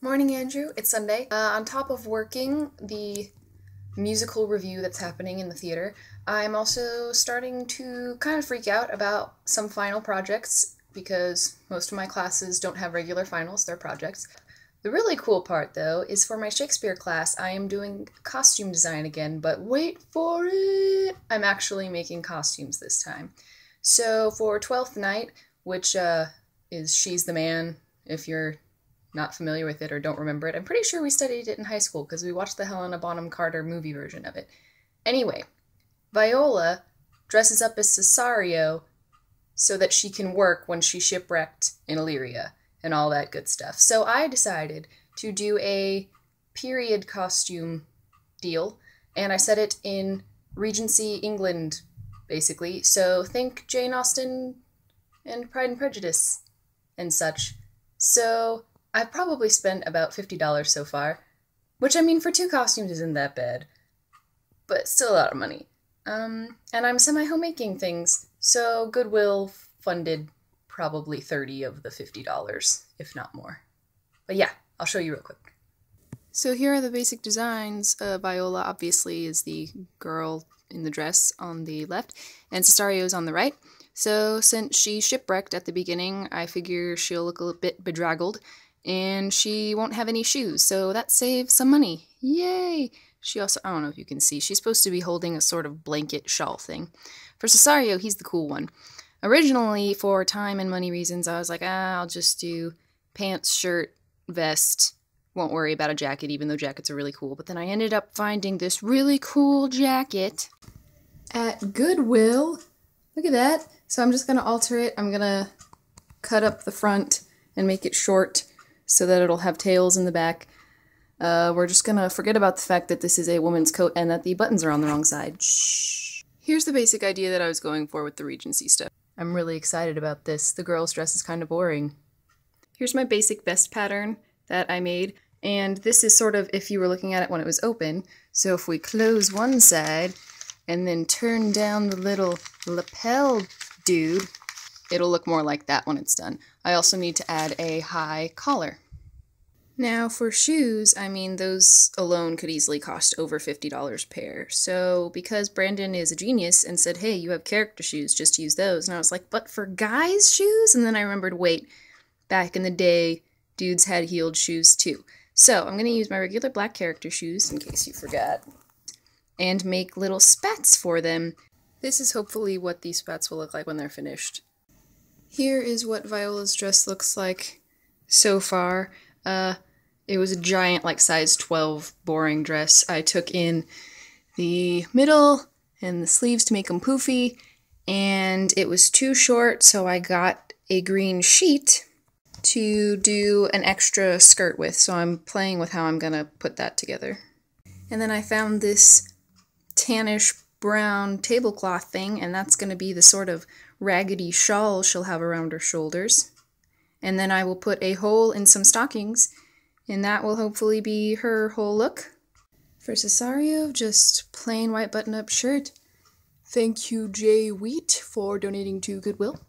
Morning, Andrew. It's Sunday. On top of working the musical review that's happening in the theater, I'm also starting to kind of freak out about some final projects because most of my classes don't have regular finals, they're projects. The really cool part, though, is for my Shakespeare class, I am doing costume design again, but wait for it! I'm actually making costumes this time. So for Twelfth Night, which is She's the Man, if you're not familiar with it or don't remember it. I'm pretty sure we studied it in high school because we watched the Helena Bonham Carter movie version of it. Anyway, Viola dresses up as Cesario so that she can work when she's shipwrecked in Illyria and all that good stuff. So I decided to do a period costume deal, and I set it in Regency, England, basically. So think Jane Austen and Pride and Prejudice and such. So I've probably spent about $50 so far, which I mean for two costumes isn't that bad, but still a lot of money. And I'm semi-homemaking things, so Goodwill funded probably 30 of the $50, if not more. But yeah, I'll show you real quick. So here are the basic designs. Viola obviously is the girl in the dress on the left, and Cesario's on the right. So since she's shipwrecked at the beginning, I figure she'll look a bit bedraggled, and she won't have any shoes, so that saves some money. Yay! She also, I don't know if you can see, she's supposed to be holding a sort of blanket shawl thing. For Cesario, he's the cool one. Originally, for time and money reasons, I was like, I'll just do pants, shirt, vest, won't worry about a jacket, even though jackets are really cool. But then I ended up finding this really cool jacket at Goodwill. Look at that. So I'm just going to alter it. I'm going to cut up the front and make it short so that it'll have tails in the back. We're just gonna forget about the fact that this is a woman's coat and that the buttons are on the wrong side. Shh. Here's the basic idea that I was going for with the Regency stuff. I'm really excited about this. The girl's dress is kind of boring. Here's my basic vest pattern that I made, and this is sort of if you were looking at it when it was open. So if we close one side and then turn down the little lapel dude, it'll look more like that when it's done. I also need to add a high collar. Now for shoes, I mean, those alone could easily cost over $50 a pair. So because Brandon is a genius and said, hey, you have character shoes, just use those. And I was like, but for guys' shoes? And then I remembered, wait, back in the day, dudes had heeled shoes too. So I'm going to use my regular black character shoes, in case you forgot, and make little spats for them. This is hopefully what these spats will look like when they're finished. Here is what Viola's dress looks like so far. It was a giant, like, size 12 boring dress. I took in the middle and the sleeves to make them poofy, and it was too short, so I got a green sheet to do an extra skirt with, so I'm playing with how I'm gonna put that together. And then I found this tannish brown tablecloth thing, and that's gonna be the sort of raggedy shawl she'll have around her shoulders. And then I will put a hole in some stockings, and that will hopefully be her whole look. For Cesario, just plain white button-up shirt. Thank you, Jay Wheat, for donating to Goodwill.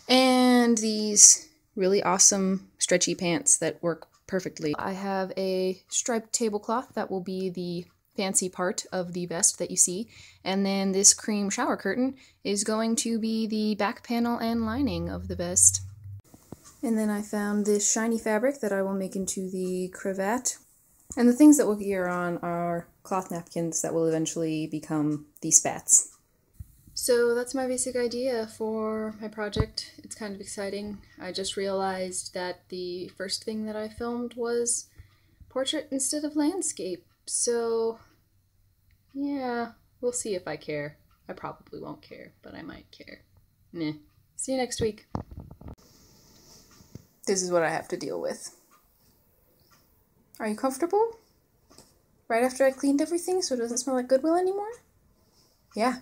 And these really awesome stretchy pants that work perfectly. I have a striped tablecloth that will be the fancy part of the vest that you see, and then this cream shower curtain is going to be the back panel and lining of the vest. And then I found this shiny fabric that I will make into the cravat. And the things that will gear on are cloth napkins that will eventually become the spats. So that's my basic idea for my project. It's kind of exciting. I just realized that the first thing that I filmed was portrait instead of landscape. So yeah, we'll see if I care. I probably won't care, but I might care. Nah. See you next week. This is what I have to deal with. Are you comfortable? Right after I cleaned everything so it doesn't smell like Goodwill anymore? Yeah.